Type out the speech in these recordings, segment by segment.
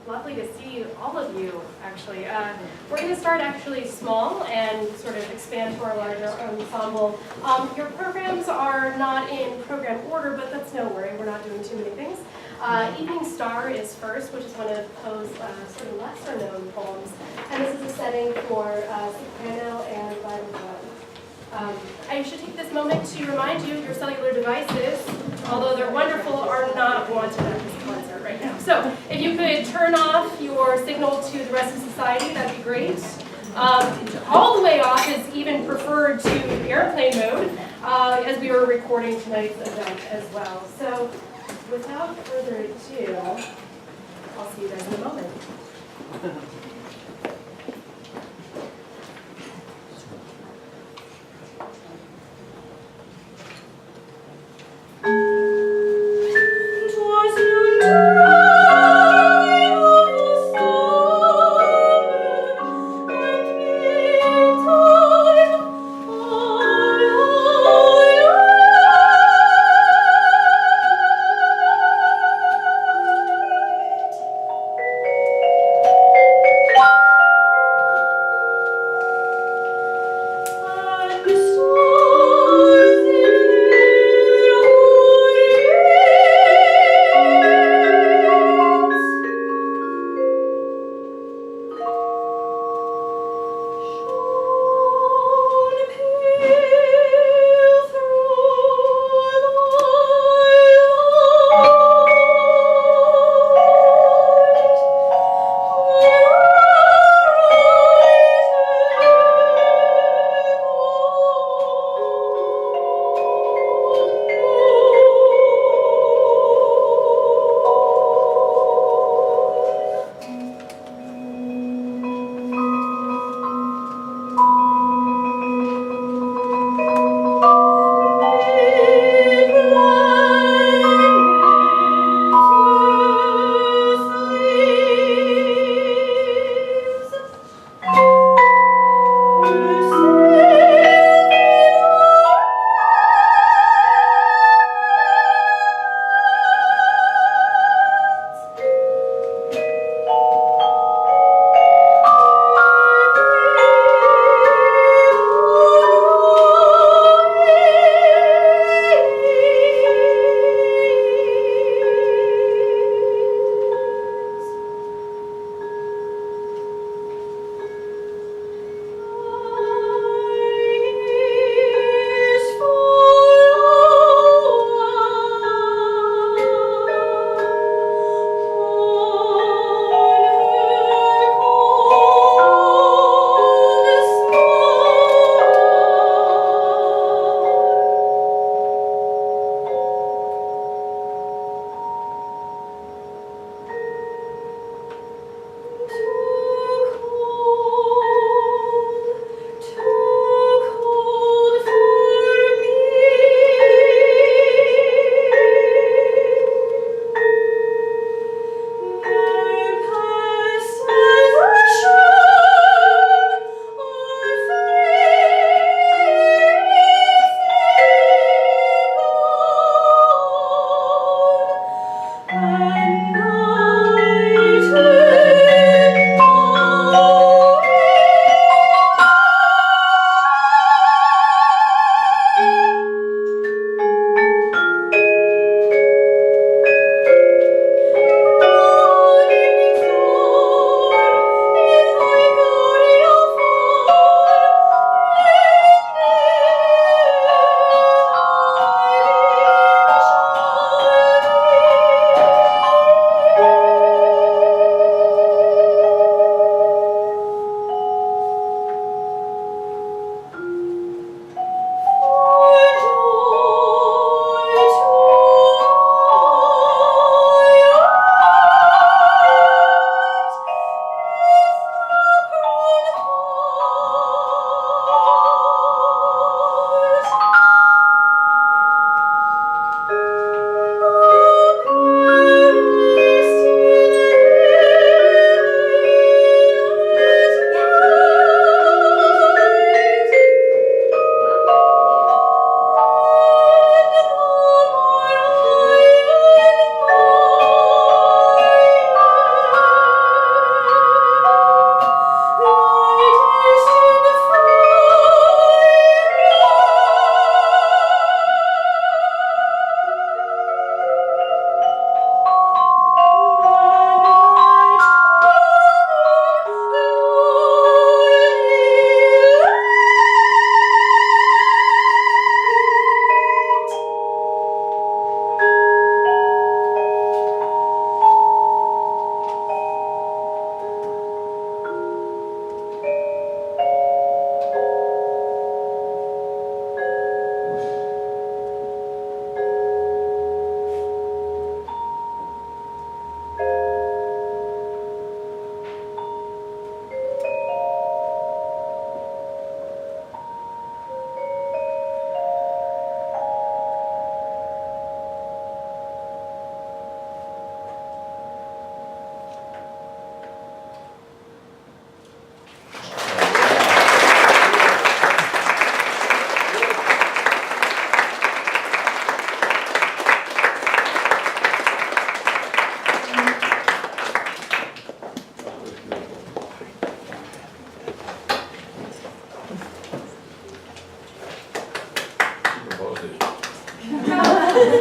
lovely to see all of you, actually. We're going to start actually small and sort of expand to our larger ensemble. Your programs are not in program order, but that's no worry. We're not doing too many things. Evening Star is first, which is one of Poe's sort of lesser-known poems. And this is a setting for soprano and violin. I should take this moment to remind you your cellular devices, although they're wonderful, are not wanted at this concert right now. So if you could turn off your signal to the rest of society, that'd be great. All the way off is even preferred to airplane mode, as we were recording tonight's event as well. So without further ado, I'll see you guys in a moment.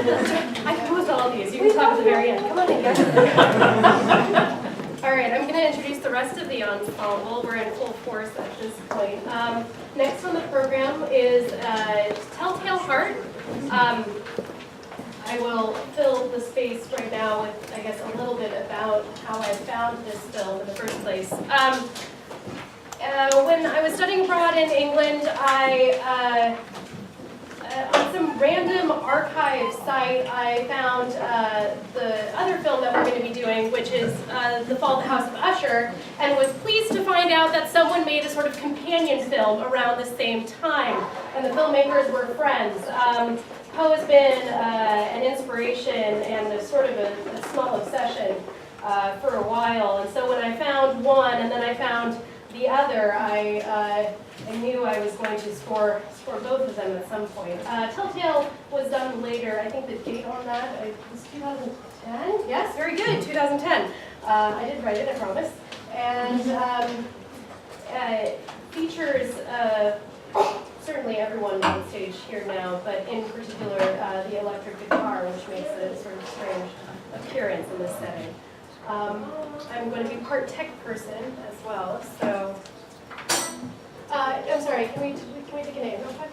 I composed all of these. You can talk at the very end. Come on in, guys. All right, I'm going to introduce the rest of the ensemble. We're in full force at this point. Next on the program is Telltale Heart. I will fill the space right now with, I guess, a little bit about how I found this film in the first place. When I was studying abroad in England, on some random archive site, I found the other film that we're going to be doing, which is The Fall of the House of Usher, and was pleased to find out that someone made a sort of companion film around the same time, and the filmmakers were friends. Poe has been an inspiration and a sort of a small obsession for a while, and so when I found one and then I found the other, I knew I was going to score both of them at some point. Telltale was done later. I think the date on that was 2010? Yes, very good, 2010. I did write it, I promise. And features certainly everyone on stage here now, but in particular the electric guitar, which makes a sort of strange appearance in this setting. I'm going to be part tech person as well, so I'm sorry, can we take a name real quick?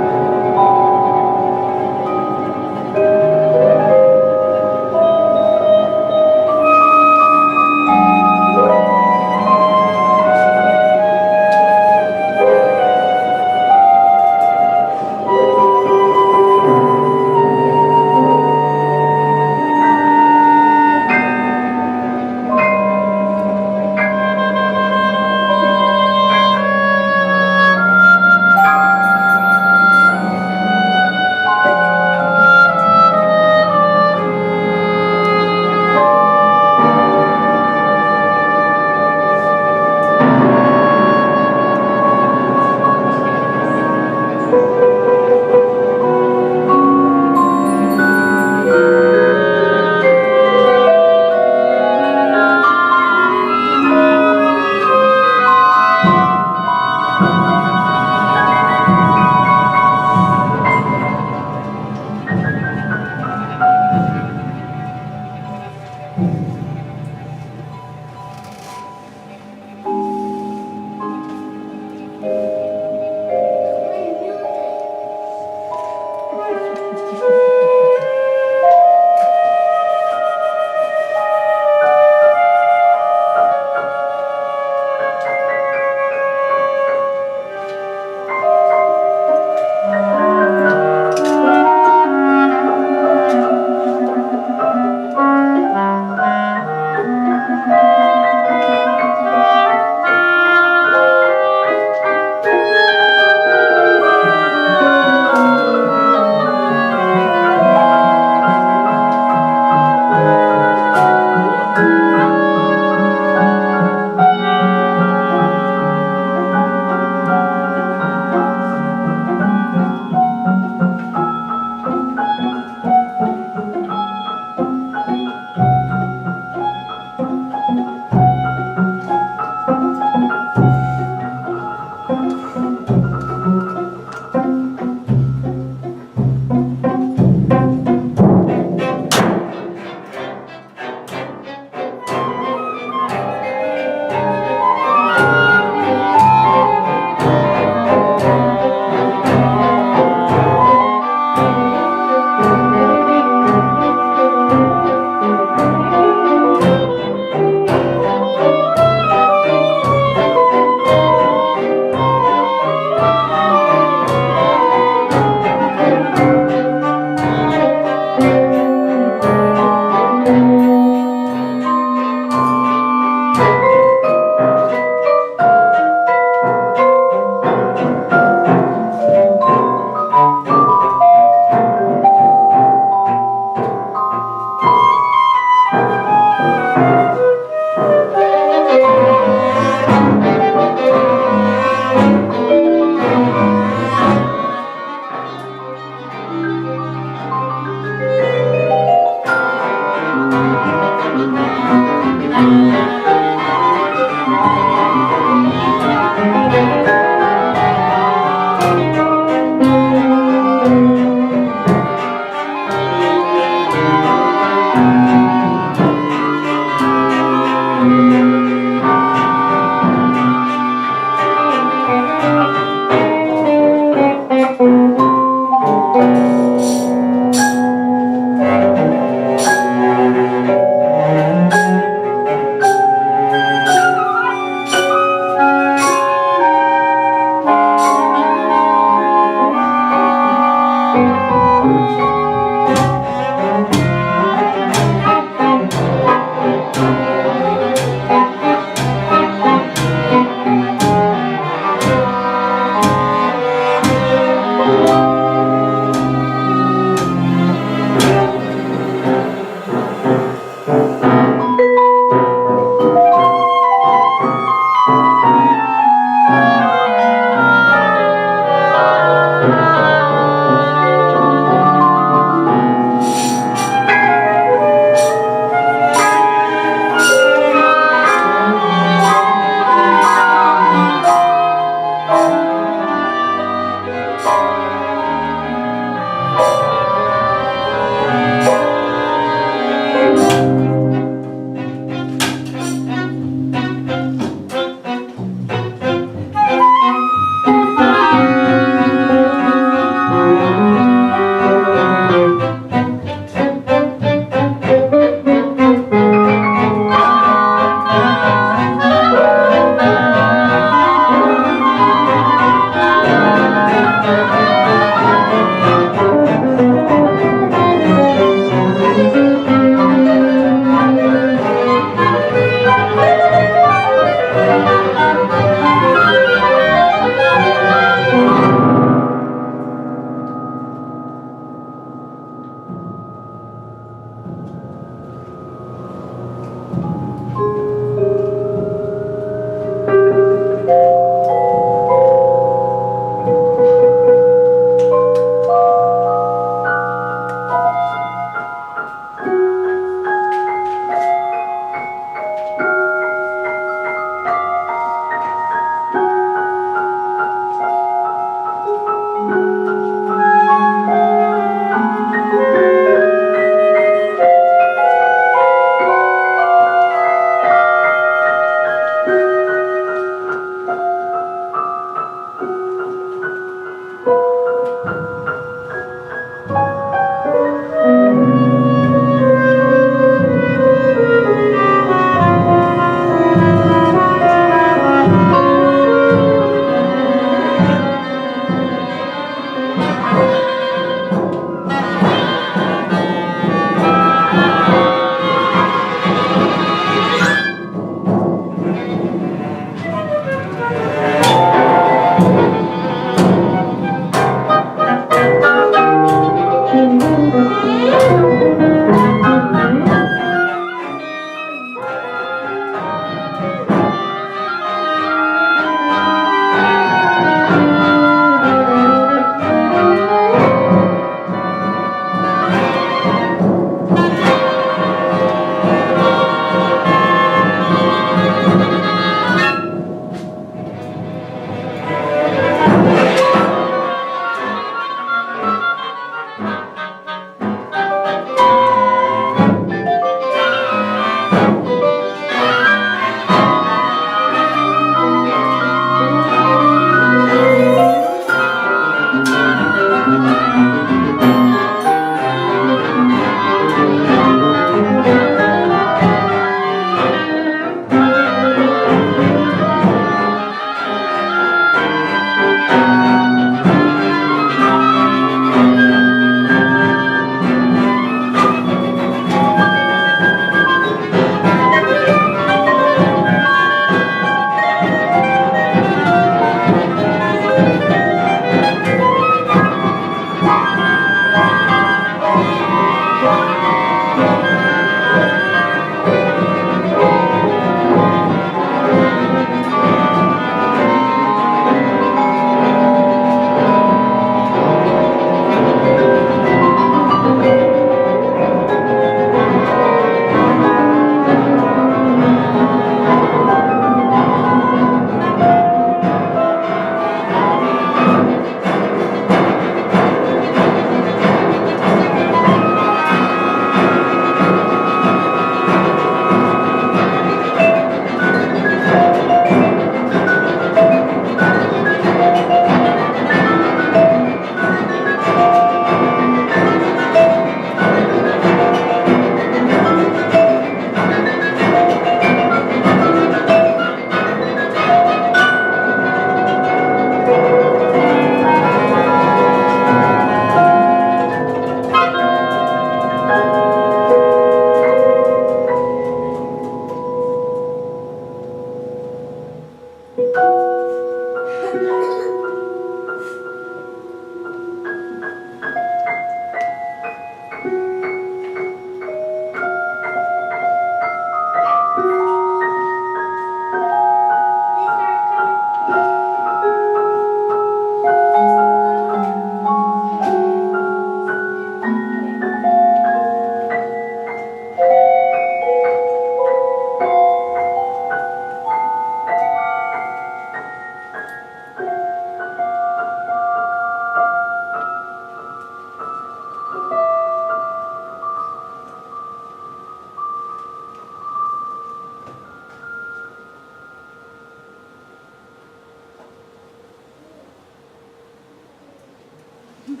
I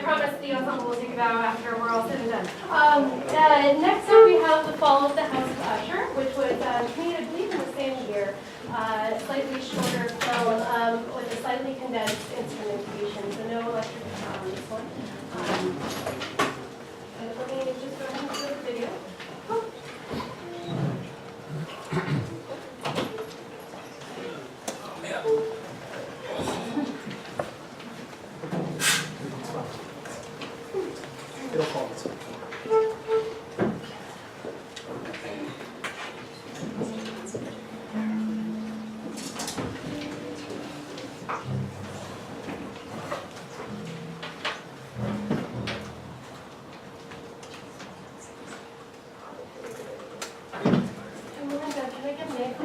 promise the ensemble will take a bow after we're all said and done. Next up we have The Fall of the House of Usher, which was made, I believe, in the same year. Slightly shorter film with a slightly condensed instrumentation, so no electric guitar on this one. Let me just go ahead and show the video. Oh. It'll fall this way. Can I get Nick?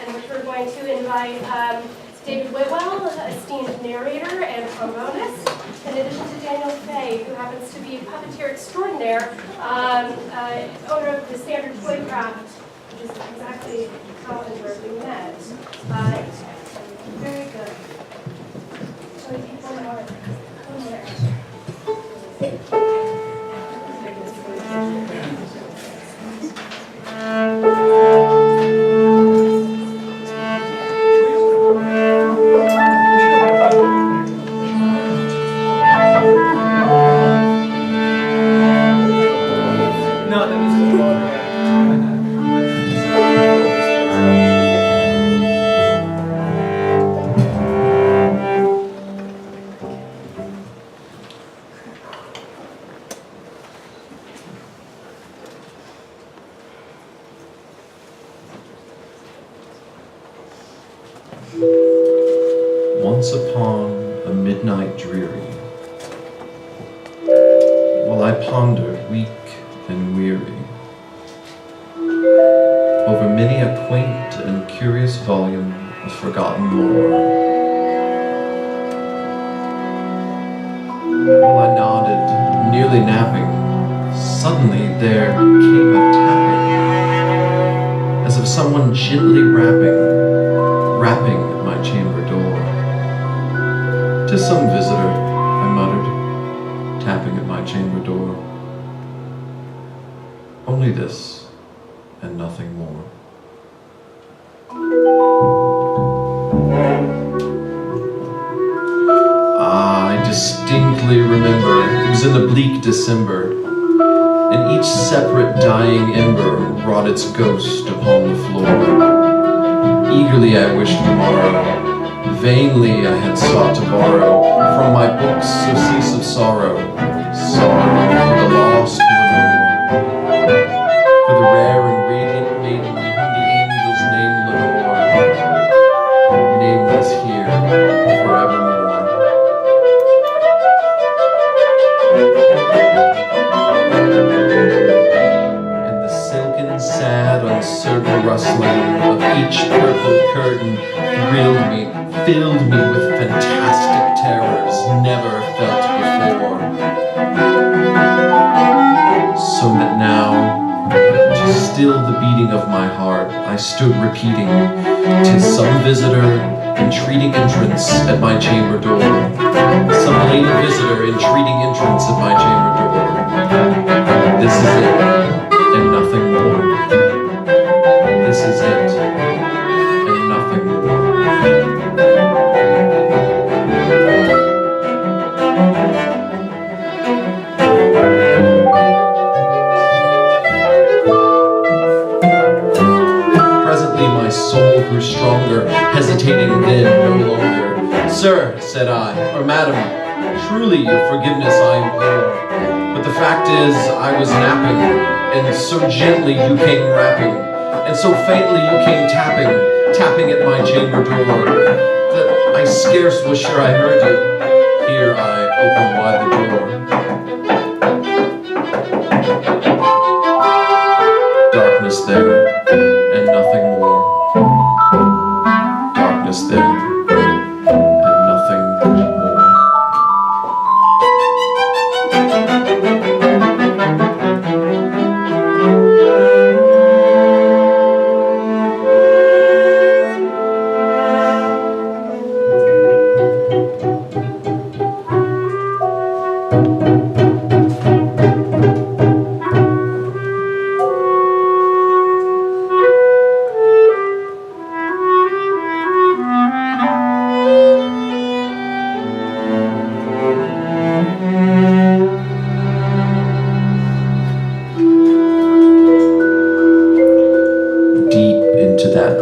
in which we're going to invite David Whitwell, esteemed narrator and trombonist, in addition to Daniel Fay, who happens to be a puppeteer extraordinaire, owner of the Standard Toy Craft, which is exactly how and where we met. Very good. So we take one more. One there. Once upon a midnight dreary, while I pondered, weak and weary, over many a quaint and curious volume of forgotten lore, while I nodded, nearly napping, suddenly there came a tapping, as of someone gently rapping at my chamber door. "'Tis some visitor," I muttered, tapping at my chamber door. Only this, and nothing more. I distinctly remember it was in the bleak December, and each separate dying ember wrought its ghost upon the floor. Eagerly I wished tomorrow, vainly I had sought to borrow from my books surcease of sorrow, sorrow for the lost Lenore, for the rare and radiant maiden whom the angels name Lenore, nameless here forevermore. And the silken, sad, uncertain rustling of each purple curtain thrilled me, filled me with fantastic terrors never felt before. So that now, to still the beating of my heart, I stood repeating, "'Tis some visitor entreating entrance at my chamber door. Some late visitor entreating entrance at my chamber door. This is it, and nothing more. This is it, and nothing more." Presently my soul grew stronger, hesitating then no longer. "Sir," said I, "or madam, truly your forgiveness I implore. But the fact is, I was napping, and so gently you came rapping, and so faintly you came tapping at my chamber door, that I scarce was sure I heard you." Here I opened wide the door. Darkness there, and nothing more. Darkness there, and nothing more.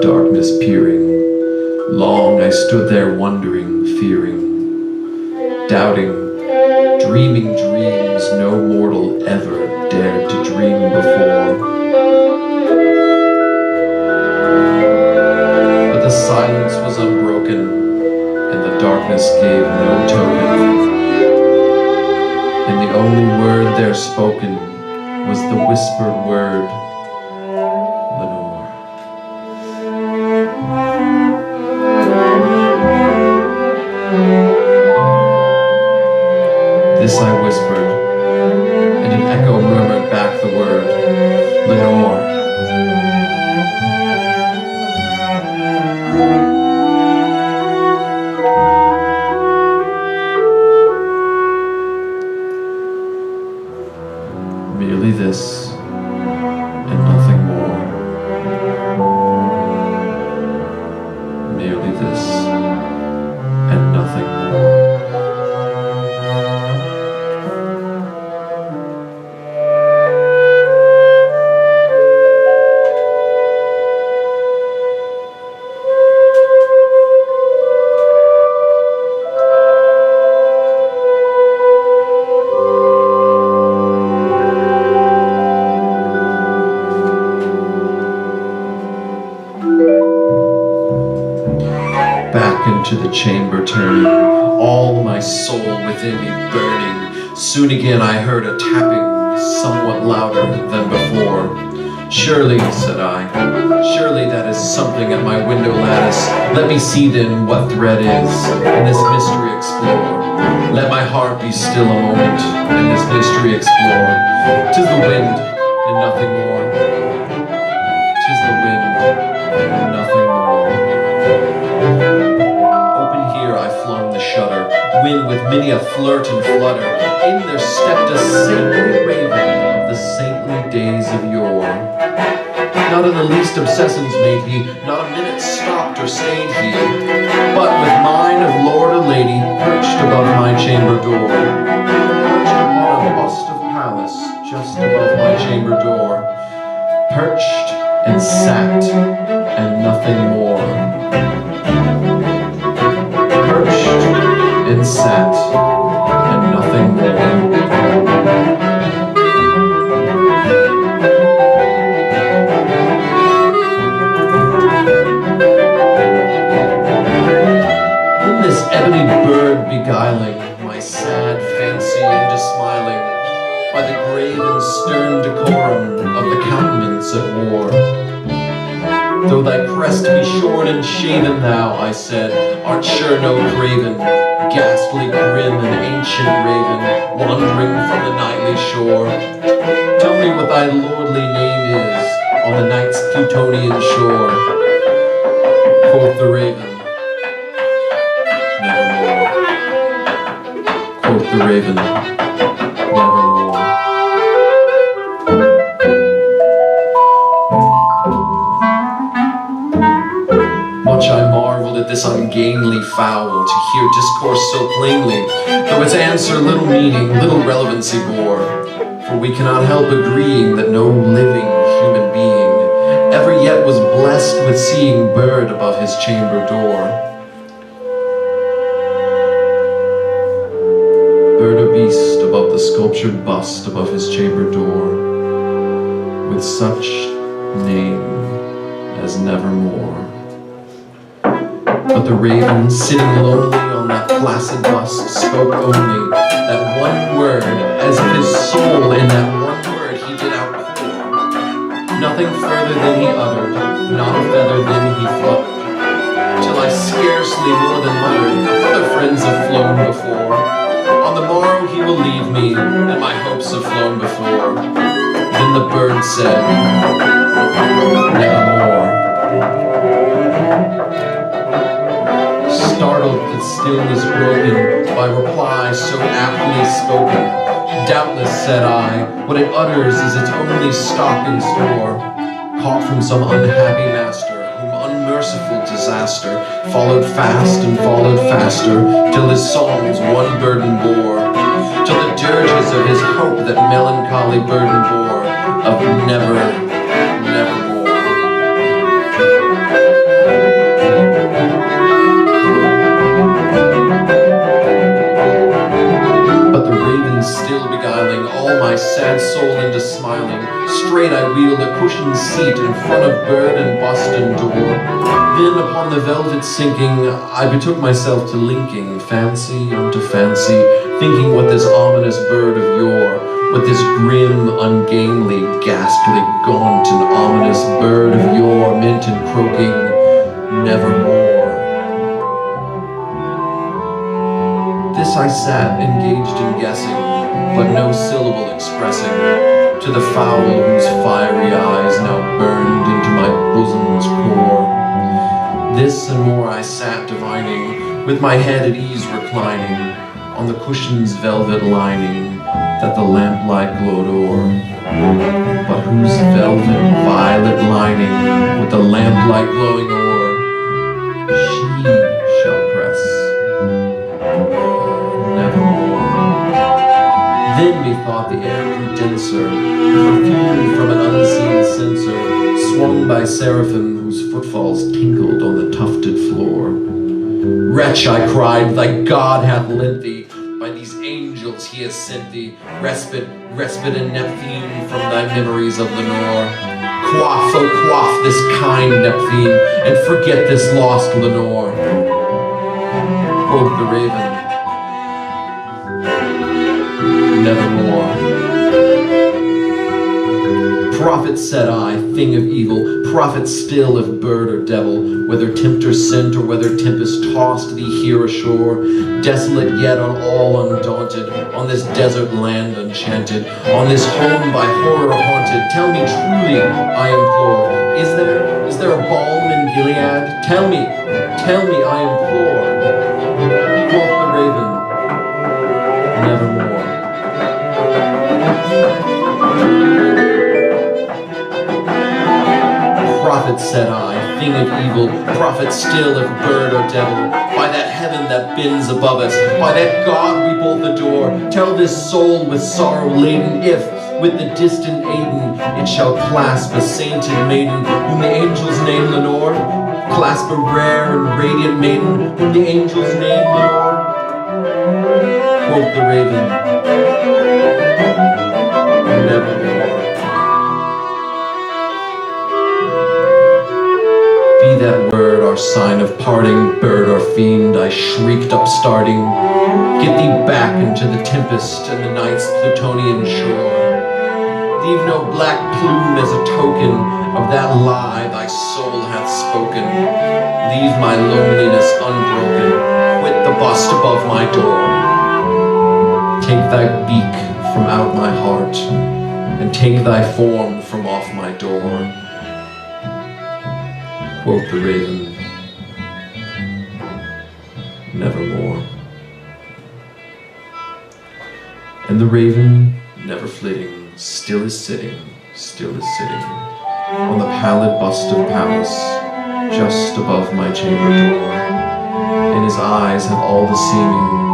Darkness peering, long I stood there wondering, fearing, doubting, dreaming dreams no mortal ever dared to dream before. But the silence was unbroken, and the darkness gave no token, and the only word there spoken was the whispered word, Lenore. This I whispered, and an echo murmured back the word, Lenore. Merely this, and nothing more. Merely this, and nothing more. Back into the chamber turning, all my soul within me burning. Soon again I heard a tapping, somewhat louder than before. Surely, said I, surely that is something at my window lattice. Let me see then what thread is, and this mystery explore. Let my heart be still a moment, and this mystery explore. 'Tis the wind, and nothing more. 'Tis the wind, and nothing more. Open here I flung the shutter, when with many a flirt and flutter, in there stepped a saintly raven of the saintly days of yore. Not in the least obsessance made he, not a minute stopped or stayed he, but with mine of lord or lady perched above my chamber door. Perched upon a bust of Pallas just above my chamber door. Perched and sat and nothing more. Perched and sat and nothing more. Ebony bird beguiling my sad fancy into smiling by the grave and stern decorum of the countenance at war. Though thy crest be shorn and shaven, thou, I said, art sure no craven, ghastly grim and ancient raven, wandering from the nightly shore. Tell me what thy lordly name is on the night's Plutonian shore. Quoth the raven, quoth the raven, nevermore. Much I marveled at this ungainly fowl to hear discourse so plainly, though its answer little meaning, little relevancy bore. For we cannot help agreeing that no living human being ever yet was blessed with seeing bird above his chamber door. Bird or beast above the sculptured bust above his chamber door, with such name as nevermore. But the raven, sitting lonely on that placid bust, spoke only that one word, as if his soul in that one word he did outpour. Nothing further than he uttered, not a feather than he fluttered, till I scarcely more than muttered, other friends have flown before. On the morrow he will leave me, and my hopes have flown before. Then the bird said, nevermore. Startled that stillness broken by reply so aptly spoken, doubtless, said I, what it utters is its only stock and store, caught from some unhappy master, whom unmerciful disaster followed fast and followed faster, till his songs one burden bore, till the dirges of his hope that melancholy burden bore, of never, nevermore. Still beguiling all my sad soul into smiling, straight I wheeled a cushioned seat in front of bird and bust and door. Then upon the velvet sinking, I betook myself to linking fancy unto fancy, thinking what this ominous bird of yore, what this grim, ungainly, ghastly, gaunt, and ominous bird of yore meant in croaking, nevermore. This I sat, engaged in guessing, but no syllable expressing, to the fowl whose fiery eyes now burned into my bosom's core. This and more I sat divining, with my head at ease reclining, on the cushion's velvet lining, that the lamplight glowed o'er, but whose velvet violet lining, with the lamplight glowing o'er, she shall press nevermore. Then methought the air condenser, perfumed from an unseen censer, swung by seraphim whose footfalls tinkled on the tufted floor. Wretch, I cried, thy God hath lent thee, by these angels he has sent thee, respite, respite and Nephthene from thy memories of Lenore. Quaff, oh quaff this kind Nephthene, and forget this lost Lenore. Quoth the raven, nevermore. Prophet, said I, thing of evil, prophet still if bird or devil, whether tempter sent or whether tempest tossed thee here ashore, desolate yet on all undaunted, on this desert land enchanted, on this home by horror haunted, tell me truly, I implore, is there a balm in Gilead? Tell me, I implore. Quoth the raven, nevermore. Prophet, said I, thing of evil, prophet still if bird or devil, by that heaven that bends above us, by that God we both adore, tell this soul with sorrow laden if, with the distant Aden, it shall clasp a sainted maiden, whom the angels name Lenore, clasp a rare and radiant maiden, whom the angels name Lenore. Quoth the raven, nevermore. Be that word our sign of parting, bird or fiend, I shrieked upstarting. Get thee back into the tempest and the night's Plutonian shore. Leave no black plume as a token of that lie thy soul hath spoken. Leave my loneliness unbroken, quit the bust above my door. Take thy beak from out my heart, and take thy form from off my door. Quoth the raven, nevermore. And the raven, never flitting, still is sitting, on the pallid bust of Pallas, just above my chamber door. And his eyes have all the seeming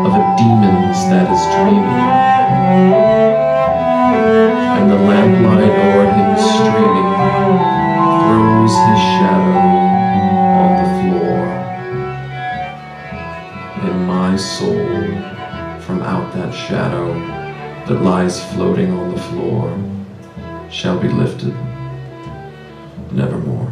of a demon's that is dreaming, and the lamplight o'er him streaming throws his shadow on the floor. And my soul, from out that shadow that lies floating on the floor, shall be lifted nevermore.